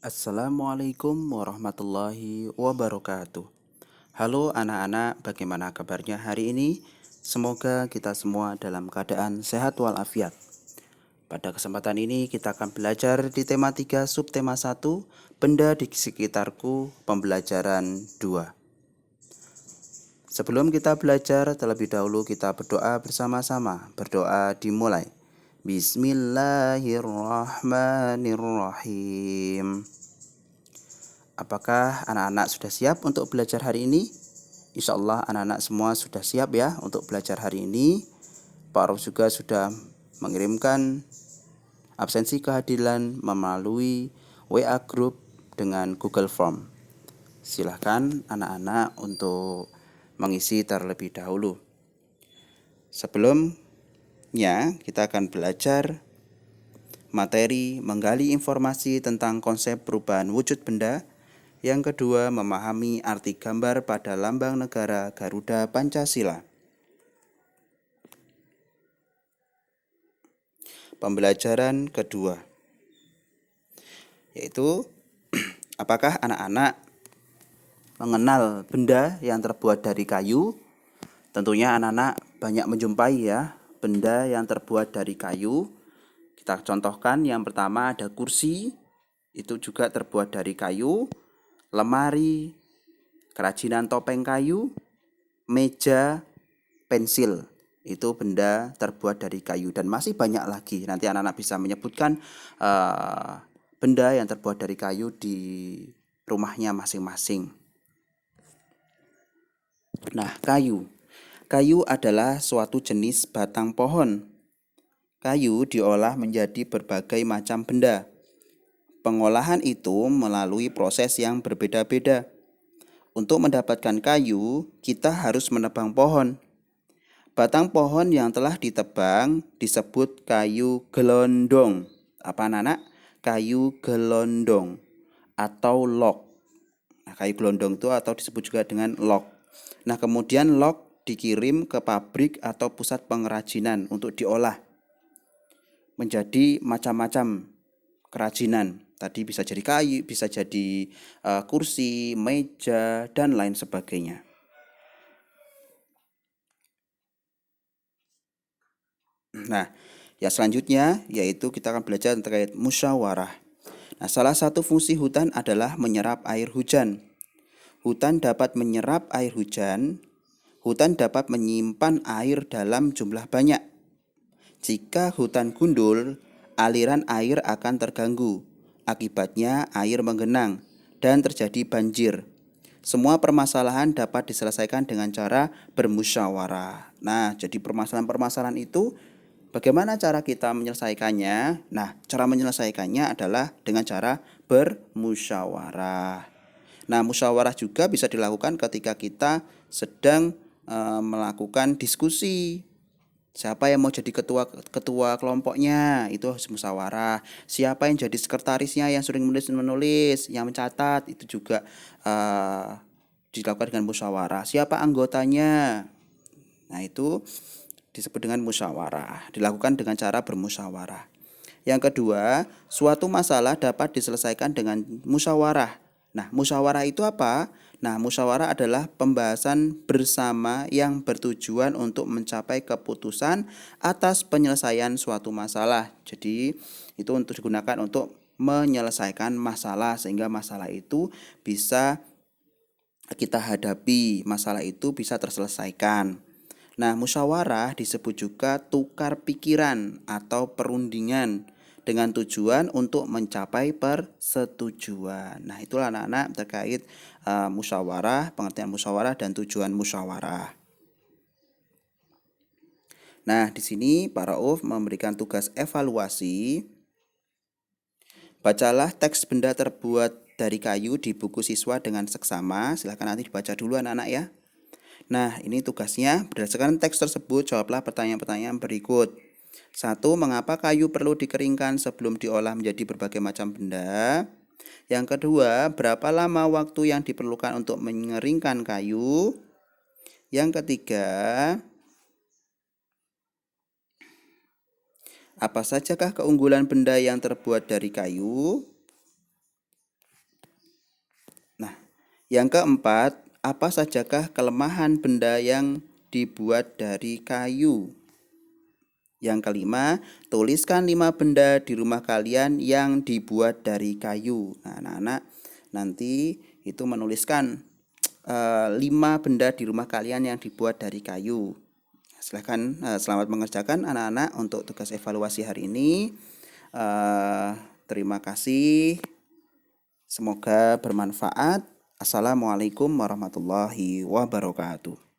Assalamualaikum warahmatullahi wabarakatuh. Halo anak-anak, bagaimana kabarnya hari ini? Semoga kita semua dalam keadaan sehat walafiat. Pada kesempatan ini kita akan belajar di tema 3 subtema 1, benda di sekitarku, pembelajaran 2. Sebelum kita belajar, terlebih dahulu kita berdoa bersama-sama. Berdoa dimulai. Bismillahirrahmanirrahim. Apakah anak-anak sudah siap untuk belajar hari ini? Insya Allah anak-anak semua sudah siap ya untuk belajar hari ini. Pak Rof juga sudah mengirimkan absensi kehadiran melalui WA Group dengan Google Form. Silahkan anak-anak untuk mengisi terlebih dahulu. Sebelumnya kita akan belajar materi menggali informasi tentang konsep perubahan wujud benda. Yang kedua, memahami arti gambar pada lambang negara Garuda Pancasila. Pembelajaran kedua, yaitu apakah anak-anak mengenal benda yang terbuat dari kayu? Tentunya anak-anak banyak menjumpai ya benda yang terbuat dari kayu. Kita contohkan yang pertama ada kursi, itu juga terbuat dari kayu. Lemari, kerajinan topeng kayu, meja, pensil, itu benda terbuat dari kayu. Dan masih banyak lagi. Nanti anak-anak bisa menyebutkan benda yang terbuat dari kayu di rumahnya masing-masing. Nah, kayu. Kayu adalah suatu jenis batang pohon. Kayu diolah menjadi berbagai macam benda. Pengolahan itu melalui proses yang berbeda-beda. Untuk mendapatkan kayu, kita harus menebang pohon. Batang pohon yang telah ditebang disebut kayu gelondong. Apa anak-anak? Kayu gelondong atau log. Nah, kayu gelondong itu atau disebut juga dengan log. Nah, kemudian log dikirim ke pabrik atau pusat pengrajinan untuk diolah menjadi macam-macam kerajinan. Tadi bisa jadi kayu, bisa jadi kursi, meja, dan lain sebagainya. Nah, yang selanjutnya yaitu kita akan belajar terkait musyawarah. Nah, salah satu fungsi hutan adalah menyerap air hujan. Hutan dapat menyerap air hujan. Hutan dapat menyimpan air dalam jumlah banyak. Jika hutan gundul, aliran air akan terganggu. Akibatnya air menggenang dan terjadi banjir. Semua permasalahan dapat diselesaikan dengan cara bermusyawarah. Nah, jadi permasalahan-permasalahan itu bagaimana cara kita menyelesaikannya? Nah, cara menyelesaikannya adalah dengan cara bermusyawarah. Nah, musyawarah juga bisa dilakukan ketika kita sedang melakukan diskusi. Siapa yang mau jadi ketua kelompoknya, itu harus musyawarah. Siapa yang jadi sekretarisnya yang sering menulis, yang mencatat, itu juga dilakukan dengan musyawarah. Siapa anggotanya? Nah, itu disebut dengan musyawarah. Dilakukan dengan cara bermusyawarah. Yang kedua, suatu masalah dapat diselesaikan dengan musyawarah. Nah, musyawarah itu apa? Nah, musyawarah adalah pembahasan bersama yang bertujuan untuk mencapai keputusan atas penyelesaian suatu masalah. Jadi, itu untuk digunakan untuk menyelesaikan masalah sehingga masalah itu bisa kita hadapi, masalah itu bisa terselesaikan. Nah, musyawarah disebut juga tukar pikiran atau perundingan dengan tujuan untuk mencapai persetujuan. Nah, itulah anak-anak terkait musyawarah, pengertian musyawarah dan tujuan musyawarah. Nah, di sini Pak Rauf memberikan tugas evaluasi. Bacalah teks benda terbuat dari kayu di buku siswa dengan seksama. Silahkan nanti dibaca dulu anak-anak ya. Nah, ini tugasnya. Berdasarkan teks tersebut, jawablah pertanyaan-pertanyaan berikut. 1. Mengapa kayu perlu dikeringkan sebelum diolah menjadi berbagai macam benda? Yang kedua, berapa lama waktu yang diperlukan untuk mengeringkan kayu? Yang ketiga, apa sajakah keunggulan benda yang terbuat dari kayu? Yang keempat, apa sajakah kelemahan benda yang dibuat dari kayu? Yang kelima, tuliskan 5 benda di rumah kalian yang dibuat dari kayu. Nah, anak-anak nanti itu menuliskan 5 benda di rumah kalian yang dibuat dari kayu. Silahkan selamat mengerjakan anak-anak untuk tugas evaluasi hari ini. Terima kasih. Semoga bermanfaat. Assalamualaikum warahmatullahi wabarakatuh.